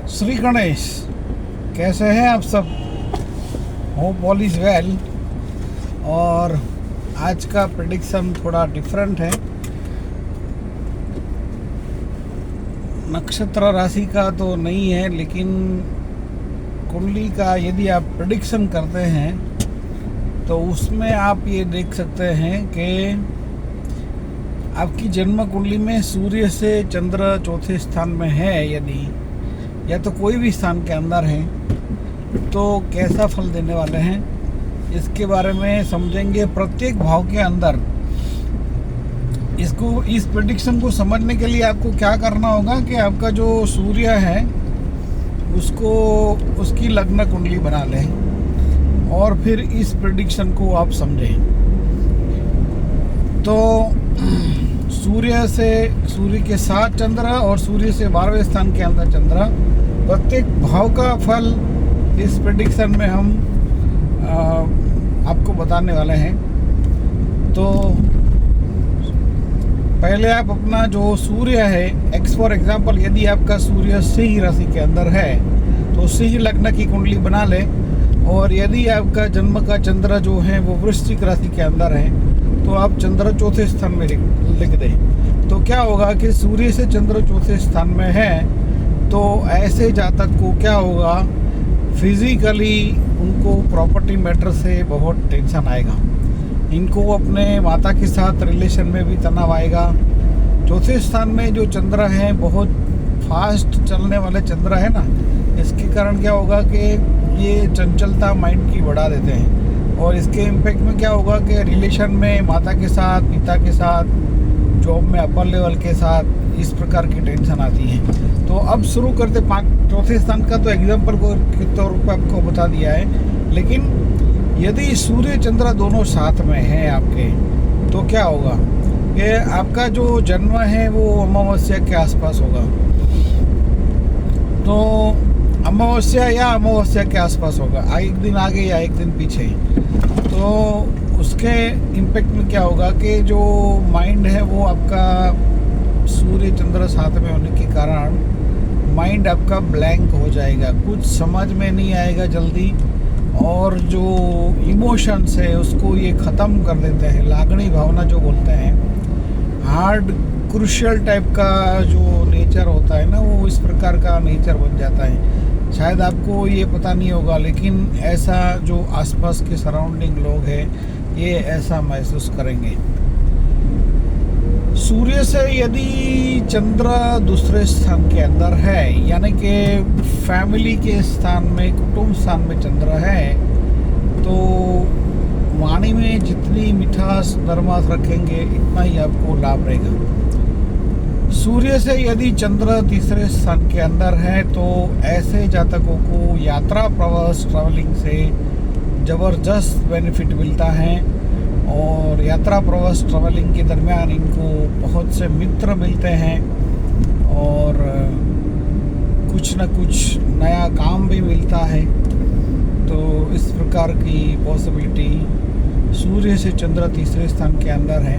श्री गणेश, कैसे हैं आप सब? Hope all is well. और आज का प्रेडिक्शन थोड़ा डिफरेंट है। नक्षत्र राशि का तो नहीं है, लेकिन कुंडली का यदि आप प्रेडिक्शन करते हैं तो उसमें आप ये देख सकते हैं कि आपकी जन्म कुंडली में सूर्य से चंद्र चौथे स्थान में है, यदि या तो कोई भी स्थान के अंदर है, तो कैसा फल देने वाले हैं इसके बारे में समझेंगे। प्रत्येक भाव के अंदर इस प्रेडिक्शन को समझने के लिए आपको क्या करना होगा कि आपका जो सूर्य है उसको उसकी लग्न कुंडली बना लें और फिर इस प्रेडिक्शन को आप समझें। तो सूर्य के साथ चंद्र और सूर्य से 12वें स्थान के अंदर चंद्र, प्रत्येक भाव का फल इस प्रेडिक्शन में हम आपको बताने वाले हैं। तो पहले आप अपना जो सूर्य है, एक्स फॉर एग्जाम्पल, यदि आपका सूर्य सिंह राशि के अंदर है तो सिंह लग्न की कुंडली बना ले। और यदि आपका जन्म का चंद्र जो है वो वृश्चिक राशि के अंदर है तो आप चंद्र चौथे स्थान में लिख दें। तो क्या होगा कि सूर्य से चंद्र चौथे स्थान में है तो ऐसे जातक को क्या होगा, फिजिकली उनको प्रॉपर्टी मैटर से बहुत टेंशन आएगा। इनको अपने माता के साथ रिलेशन में भी तनाव आएगा। चौथे स्थान में जो चंद्र है, बहुत फास्ट चलने वाले चंद्र है ना, इसके कारण क्या होगा कि ये चंचलता माइंड की बढ़ा देते हैं। और इसके इम्पैक्ट में क्या होगा कि रिलेशन में माता के साथ, पिता के साथ, जॉब में अपर लेवल के साथ, इस प्रकार की टेंशन आती है। तो अब शुरू करते चौथे स्थान का तो एग्जाम्पल के तौर पर आपको बता दिया है। लेकिन यदि सूर्य चंद्र दोनों साथ में हैं आपके, तो क्या होगा कि आपका जो जन्म है वो अमावस्या के आसपास होगा। तो अमावस्या के आसपास होगा, एक दिन आगे या एक दिन पीछे। तो उसके इम्पेक्ट में क्या होगा कि जो माइंड है वो आपका सूर्य चंद्र साथ में होने के कारण माइंड आपका ब्लैंक हो जाएगा, कुछ समझ में नहीं आएगा जल्दी। और जो इमोशंस है उसको ये ख़त्म कर देते हैं, लागणी भावना जो बोलते हैं, हार्ड क्रूशियल टाइप का जो नेचर होता है ना, वो इस प्रकार का नेचर बन जाता है। शायद आपको ये पता नहीं होगा, लेकिन ऐसा जो आसपास के सराउंडिंग लोग हैं ये ऐसा महसूस करेंगे। सूर्य से यदि चंद्र दूसरे स्थान के अंदर है, यानी कि फैमिली के स्थान में, कुटुंब स्थान में चंद्र है, तो वाणी में जितनी मिठास नरमास रखेंगे इतना ही आपको लाभ रहेगा। सूर्य से यदि चंद्र तीसरे स्थान के अंदर है तो ऐसे जातकों को यात्रा, प्रवास, ट्रैवलिंग से ज़बरदस्त बेनिफिट मिलता है। और यात्रा, प्रवास, ट्रैवलिंग के दरमियान इनको बहुत से मित्र मिलते हैं और कुछ न कुछ नया काम भी मिलता है। तो इस प्रकार की पॉसिबिलिटी, सूर्य से चंद्र तीसरे स्थान के अंदर है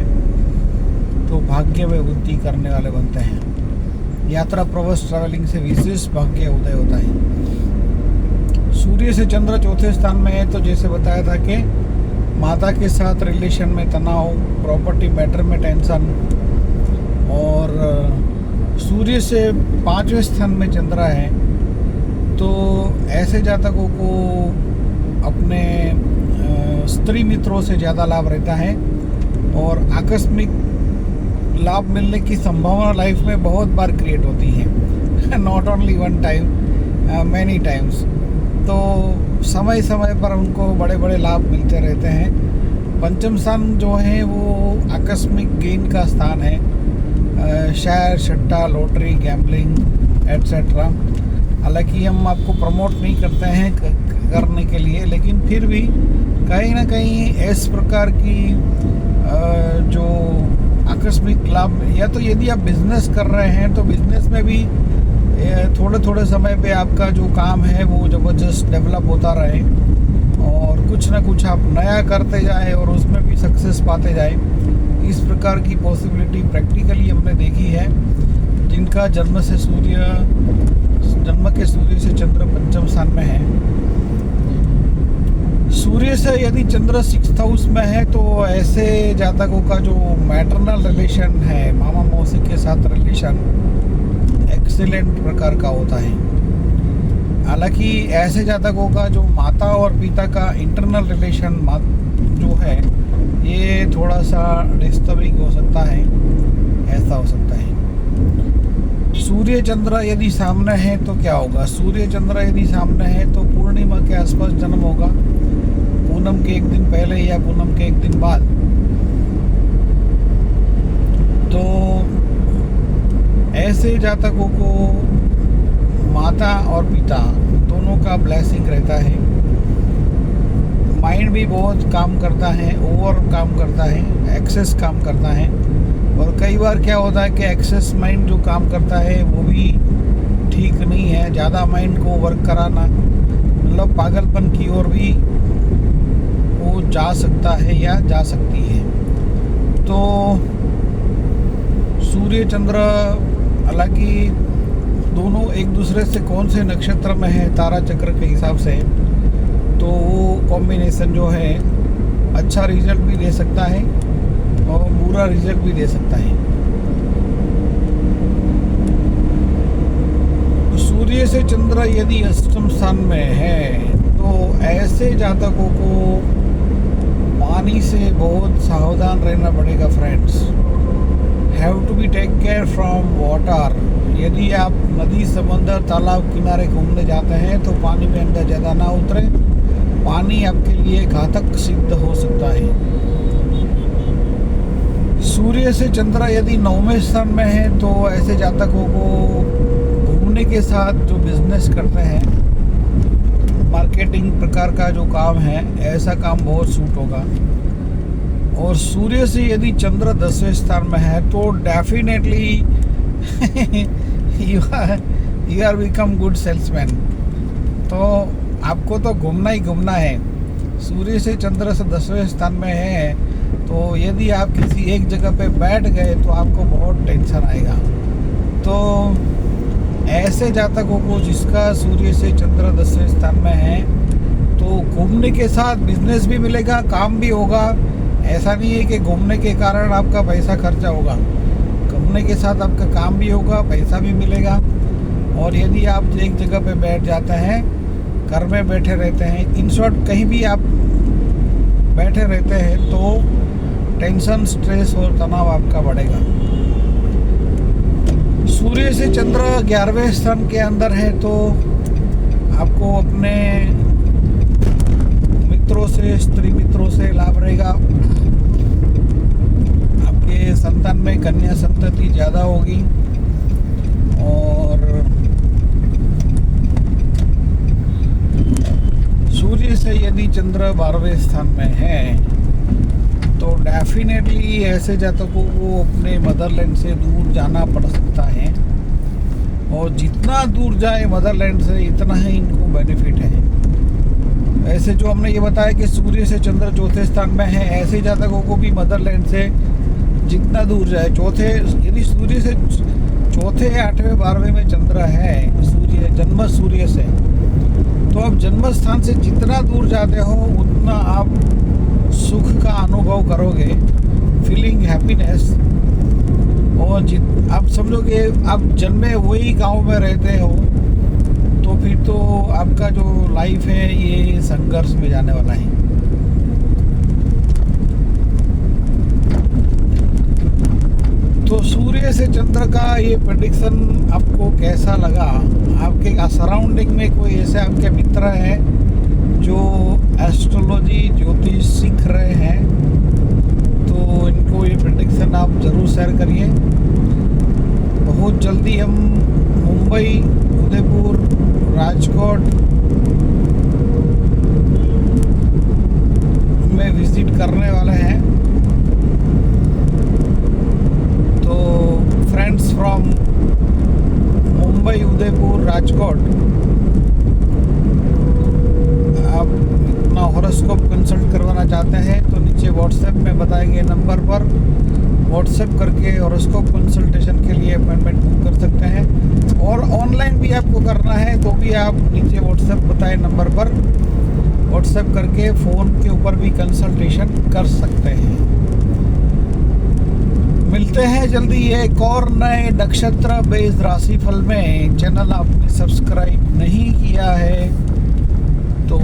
तो भाग्य में वृद्धि करने वाले बनते हैं। यात्रा, प्रवास, ट्रैवलिंग से विशेष भाग्य उदय होता है। सूर्य से चंद्र चौथे स्थान में है तो जैसे बताया था कि माता के साथ रिलेशन में तनाव, प्रॉपर्टी मैटर में टेंशन। और सूर्य से 5वें स्थान में चंद्र है तो ऐसे जातकों को अपने स्त्री मित्रों से ज़्यादा लाभ रहता है और आकस्मिक लाभ मिलने की संभावना लाइफ में बहुत बार क्रिएट होती है, not only one time, many times. तो समय समय पर उनको बड़े बड़े लाभ मिलते रहते हैं। पंचम स्थान जो है वो आकस्मिक गेन का स्थान है, शेयर, सट्टा, लॉटरी, गैम्बलिंग एट्सेट्रा। हालांकि हम आपको प्रमोट नहीं करते हैं करने के लिए, लेकिन फिर भी कहीं ना कहीं इस प्रकार की जो आकस्मिक लाभ, या तो यदि आप बिजनेस कर रहे हैं तो बिजनेस में भी थोड़े थोड़े समय पे आपका जो काम है वो ज़बरदस्त डेवलप होता रहे और कुछ ना कुछ आप नया करते जाए और उसमें भी सक्सेस पाते जाए। इस प्रकार की पॉसिबिलिटी प्रैक्टिकली हमने देखी है। जिनका जन्म के से यदि चंद्र 6th हाउस में है तो ऐसे जातकों का जो मैटरनल रिलेशन है, मामा मौसी के साथ रिलेशन एक्सीलेंट प्रकार का होता है। हालांकि ऐसे जातकों का जो माता और पिता का इंटरनल रिलेशन जो है ये थोड़ा सा डिस्टर्बिंग हो सकता है, ऐसा हो सकता है। सूर्य चंद्र यदि सामने है तो क्या होगा? सूर्य चंद्र यदि सामने है तो पूर्णिमा के आसपास जन्म होगा, पूनम के एक दिन पहले या पूनम के एक दिन बाद। तो ऐसे जातकों को माता और पिता दोनों का ब्लेसिंग रहता है। माइंड भी बहुत काम करता है, ओवर काम करता है, एक्सेस काम करता है। और कई बार क्या होता है कि एक्सेस माइंड जो काम करता है वो भी ठीक नहीं है। ज़्यादा माइंड को वर्क कराना मतलब पागलपन की ओर भी वो जा सकता है या जा सकती है। तो सूर्य चंद्र हालांकि दोनों एक दूसरे से कौन से नक्षत्र में है तारा चक्र के हिसाब से, तो वो कॉम्बिनेशन जो है अच्छा रिजल्ट भी दे सकता है और बुरा रिजल्ट भी दे सकता है। सूर्य से चंद्र यदि अष्टम स्थान में है तो ऐसे जातकों को पानी से बहुत सावधान रहना पड़ेगा friends. Have to be take care from water. यदि आप नदी, समुद्र, तालाब किनारे घूमने जाते हैं तो पानी में अंदर ज़्यादा ना उतरे, पानी आपके लिए घातक सिद्ध हो सकता है। सूर्य से चंद्र यदि 9वें स्थान में है तो ऐसे जातकों को घूमने के साथ जो बिजनेस करते हैं, मार्केटिंग प्रकार का जो काम है, ऐसा काम बहुत सूट होगा। और सूर्य से यदि चंद्र 10वें स्थान में है तो definitely you are become good salesman. तो आपको तो घूमना ही घूमना है। सूर्य से चंद्र से 10वें स्थान में है तो यदि आप किसी एक जगह पे बैठ गए तो आपको बहुत टेंशन आएगा। तो ऐसे जातकों को जिसका सूर्य से चंद्र 10वें स्थान में है तो घूमने के साथ बिजनेस भी मिलेगा, काम भी होगा। ऐसा नहीं है कि घूमने के कारण आपका पैसा खर्चा होगा, घूमने के साथ आपका काम भी होगा, पैसा भी मिलेगा। और यदि आप एक जगह पे बैठ जाते हैं, घर में बैठे रहते हैं, इन शॉर्ट कहीं भी आप बैठे रहते हैं तो टेंशन, स्ट्रेस और तनाव आपका बढ़ेगा। सूर्य से चंद्र 11वें स्थान के अंदर है तो आपको अपने मित्रों से, स्त्री मित्रों से लाभ रहेगा। आपके संतान में कन्या संतति ज़्यादा होगी। और सूर्य से यदि चंद्र 12वें स्थान में है तो डेफिनेटली ऐसे जातकों को अपने मदरलैंड से दूर जाना पड़ सकता है। और जितना दूर जाए मदरलैंड से इतना ही इनको बेनिफिट है। ऐसे जो हमने ये बताया कि सूर्य से चंद्र 4थे स्थान में है, ऐसे जातकों को भी मदरलैंड से जितना दूर जाए, यदि सूर्य से 4थे, 8वें, 12वें में चंद्र है, सूर्य जन्म सूर्य से, तो आप जन्म स्थान से जितना दूर जाते हो उतना आप सुख का अनुभव करोगे, फीलिंग हैप्पीनेस। और आप समझो कि आप जन्मे वही गांव में रहते हो तो फिर तो आपका जो लाइफ है ये संघर्ष में जाने वाला है। तो सूर्य से चंद्र का ये प्रेडिक्शन आपको कैसा लगा? आपके सराउंडिंग में कोई ऐसे आपके मित्र हैं जो एस्ट्रोलॉजी, ज्योतिष सीख रहे हैं तो इनको ये प्रेडिक्शन आप ज़रूर शेयर करिए। बहुत जल्दी हम मुंबई, उदयपुर, राजकोट में विजिट करने वाले हैं। तो फ्रेंड्स फ्रॉम मुंबई, उदयपुर, राजकोट, आप अपना हॉरोस्कोप कंसल्ट करवाना चाहते हैं तो नीचे व्हाट्सएप में बताए गए नंबर पर व्हाट्सएप करके हॉरोस्कोप कंसल्टेशन के लिए अपॉइंटमेंट बुक कर सकते हैं। और ऑनलाइन भी आपको करना है तो भी आप नीचे व्हाट्सएप बताए नंबर पर व्हाट्सएप करके फ़ोन के ऊपर भी कंसल्टेशन कर सकते हैं। मिलते हैं जल्दी एक और नए नक्षत्र बेस्ड राशिफल में। चैनल आपने सब्सक्राइब नहीं किया है तो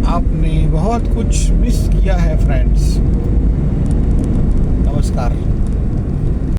आपने बहुत कुछ मिस किया है फ्रेंड्स। नमस्कार।